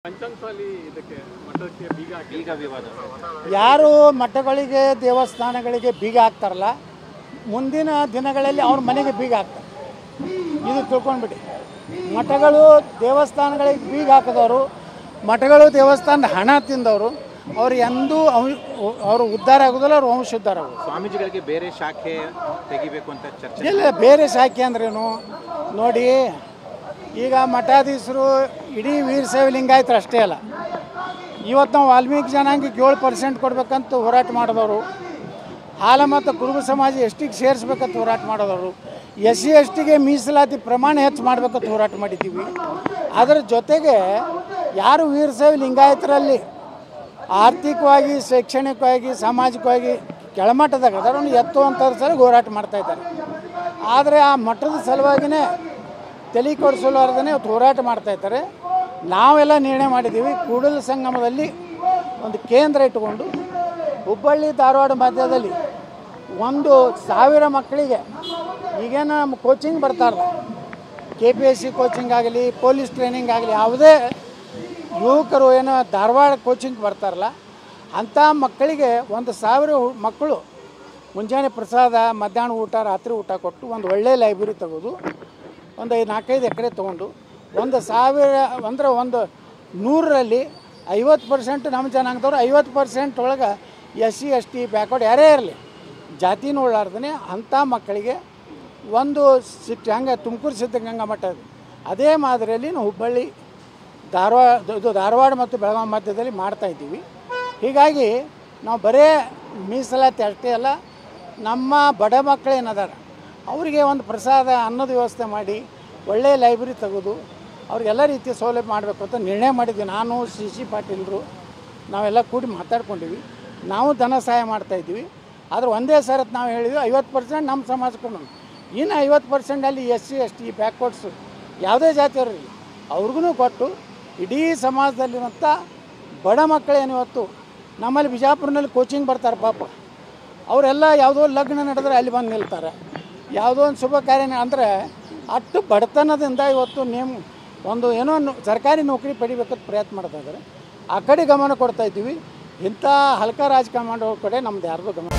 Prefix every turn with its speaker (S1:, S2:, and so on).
S1: ಪಂಚಂಸಾಲಿ ಇದಕ್ಕೆ ಮಠಕ್ಕೆ ಬೀಗ ವಿವಾದ
S2: ಯಾರು ಮಠಗಳಿಗೆ ದೇವಸ್ಥಾನಗಳಿಗೆ ಬೀಗ ಹಾಕ್ತಾರಲ್ಲ ಮುಂದಿನ ದಿನಗಳಲ್ಲಿ ಅವ್ರ ಮನೆಗೆ ಬೀಗ ಹಾಕ್ತಾರೆ. ಇದು ತಿಳ್ಕೊಂಡ್ಬಿಡಿ. ಮಠಗಳು ದೇವಸ್ಥಾನಗಳಿಗೆ ಬೀಗ ಹಾಕಿದವರು, ಮಠಗಳು ದೇವಸ್ಥಾನದ ಹಣ ತಿಂದವರು, ಅವ್ರು ಎಂದೂ ಅವರು ಉದ್ಧಾರ ಆಗೋದಿಲ್ಲ, ಅವ್ರು ವಂಶ ಉದ್ಧಾರ ಆಗೋದು.
S1: ಸ್ವಾಮೀಜಿಗಳಿಗೆ ಬೇರೆ ಶಾಖೆ ತೆಗಿಬೇಕು ಅಂತ ಚರ್ಚೆ
S2: ಇಲ್ಲ, ಬೇರೆ ಶಾಖೆ ಅಂದ್ರೇನು ನೋಡಿ. ಈಗ ಮಠಾಧೀಶರು ಇಡೀ ವೀರಶೈವ ಲಿಂಗಾಯತರು ಅಷ್ಟೇ ಅಲ್ಲ, ಇವತ್ತು ನಾವು ವಾಲ್ಮೀಕಿ ಜನಾಂಗಕ್ಕೆ 7% ಕೊಡಬೇಕಂತ ಹೋರಾಟ ಮಾಡಿದವರು, ಹಾಲ ಮತ್ತು ಕುರುಬ ಸಮಾಜ ಎಷ್ಟಿಗೆ ಸೇರಿಸ್ಬೇಕಂತ ಹೋರಾಟ ಮಾಡಿದವರು, SC STಗೆ ಮೀಸಲಾತಿ ಪ್ರಮಾಣ ಹೆಚ್ಚು ಮಾಡ್ಬೇಕಂತ ಹೋರಾಟ ಮಾಡಿದ್ದೀವಿ. ಅದರ ಜೊತೆಗೆ ಯಾರು ವೀರಶೈವ ಲಿಂಗಾಯತರಲ್ಲಿ ಆರ್ಥಿಕವಾಗಿ, ಶೈಕ್ಷಣಿಕವಾಗಿ, ಸಾಮಾಜಿಕವಾಗಿ ಕೆಳಮಟ್ಟದಾಗ ಅದನ್ನು ಎತ್ತುವಂಥವ್ರ ಸಲ ಹೋರಾಟ ಮಾಡ್ತಾಯಿದ್ದಾರೆ. ಆದರೆ ಆ ಮಠದ ಸಲುವಾಗಿಯೇ ತಲೆ ಕೊಡಿಸಲಾರ್ದೇ ಹೋರಾಟ ಮಾಡ್ತಾಯಿದ್ದಾರೆ. ನಾವೆಲ್ಲ ನಿರ್ಣಯ ಮಾಡಿದ್ದೀವಿ, ಕೂಡಲ ಸಂಗಮದಲ್ಲಿ ಒಂದು ಕೇಂದ್ರ ಇಟ್ಟುಕೊಂಡು ಹುಬ್ಬಳ್ಳಿ ಧಾರವಾಡ ಮಧ್ಯದಲ್ಲಿ 1,000 ಮಕ್ಕಳಿಗೆ ಈಗೇನು ನಮ್ಮ ಕೋಚಿಂಗ್ ಬರ್ತಾರಲ್ಲ, KPSC ಕೋಚಿಂಗ್ ಆಗಲಿ, ಪೊಲೀಸ್ ಟ್ರೈನಿಂಗ್ ಆಗಲಿ, ಯಾವುದೇ ಯುವಕರು ಏನೋ ಧಾರವಾಡ ಕೋಚಿಂಗ್ ಬರ್ತಾರಲ್ಲ ಅಂಥ ಮಕ್ಕಳಿಗೆ 1,000 ಮಕ್ಕಳು ಮುಂಜಾನೆ ಪ್ರಸಾದ, ಮಧ್ಯಾಹ್ನ ಊಟ, ರಾತ್ರಿ ಊಟ ಕೊಟ್ಟು ಒಂದು ಒಳ್ಳೆಯ ಲೈಬ್ರರಿ ತೆಗೆದು ಒಂದು 4-5 ಎಕರೆ ತೊಗೊಂಡು 1,000 ಅಂದರೆ 100ರಲ್ಲಿ 50% ನಮ್ಮ ಜನಾಂಗದವ್ರು, 50% ಒಳಗೆ SC ST ಬ್ಯಾಕ್ವರ್ಡ್ ಯಾರೇ ಇರಲಿ ಜಾತಿ ನೋಡಲಾರ್ದೇ ಅಂಥ ಮಕ್ಕಳಿಗೆ ಒಂದು ಹಂಗೆ ತುಮಕೂರು ಸಿದ್ಧಗಂಗಾ ಮಠ ಅದೇ ಮಾದರಿಯಲ್ಲಿ ನಾವು ಹುಬ್ಬಳ್ಳಿ ಧಾರವಾಡ ಮತ್ತು ಬೆಳಗಾವಿ ಮಧ್ಯದಲ್ಲಿ ಮಾಡ್ತಾಯಿದ್ದೀವಿ. ಹೀಗಾಗಿ ನಾವು ಬರೇ ಮೀಸಲಾತಿ ಅಷ್ಟೇ ಅಲ್ಲ, ನಮ್ಮ ಬಡ ಮಕ್ಕಳು ಏನದಾರ ಅವರಿಗೆ ಒಂದು ಪ್ರಸಾದ, ಅನ್ನದ ವ್ಯವಸ್ಥೆ ಮಾಡಿ ಒಳ್ಳೆಯ ಲೈಬ್ರರಿ ತೆಗೆದು ಅವ್ರಿಗೆಲ್ಲ ರೀತಿಯ ಸೌಲಭ್ಯ ಮಾಡಬೇಕು ಅಂತ ನಿರ್ಣಯ ಮಾಡಿದ್ವಿ. ನಾನು CC ಪಾಟೀಲರು ನಾವೆಲ್ಲ ಕೂಡಿ ಮಾತಾಡ್ಕೊಂಡಿವಿ. ನಾವು ಧನ ಸಹಾಯ ಮಾಡ್ತಾಯಿದ್ದೀವಿ. ಆದರೆ ಒಂದೇ ಸರತ್ ನಾವು ಹೇಳಿದ್ವಿ 50% ನಮ್ಮ ಸಮಾಜಕ್ಕೂ, ಇನ್ನು 50% ಅಲ್ಲಿ SC ST ಬ್ಯಾಕ್ವರ್ಡ್ಸು ಯಾವುದೇ ಜಾತಿಯವರಿಲ್ಲ ಅವ್ರಿಗೂ ಕೊಟ್ಟು ಇಡೀ ಸಮಾಜದಲ್ಲಿರುವಂಥ ಬಡ ಮಕ್ಕಳೇನು ಇವತ್ತು ನಮ್ಮಲ್ಲಿ ಬಿಜಾಪುರನಲ್ಲಿ ಕೋಚಿಂಗ್ ಬರ್ತಾರೆ ಪಾಪ, ಅವರೆಲ್ಲ ಯಾವುದೋ ಲಗ್ನ ನಡೆದ್ರೆ ಅಲ್ಲಿ ಬಂದು ನಿಲ್ತಾರೆ, ಯಾವುದೋ ಒಂದು ಶುಭ ಕಾರ್ಯ ಅಂದರೆ ಅಷ್ಟು ಬಡತನದಿಂದ ಇವತ್ತು ಒಂದು ಏನೋ ಸರ್ಕಾರಿ ನೌಕರಿ ಪಡಿಬೇಕಂತ ಪ್ರಯತ್ನ ಮಾಡ್ತಾ ಇದ್ದಾರೆ. ಆ ಕಡೆ ಗಮನ ಕೊಡ್ತಾಯಿದ್ದೀವಿ. ಇಂಥ ಹಲ್ಕ ರಾಜಕಾರಣ ಮಾಡೋ ಕಡೆ ನಮ್ದು ಯಾರ್ದು ಗಮನ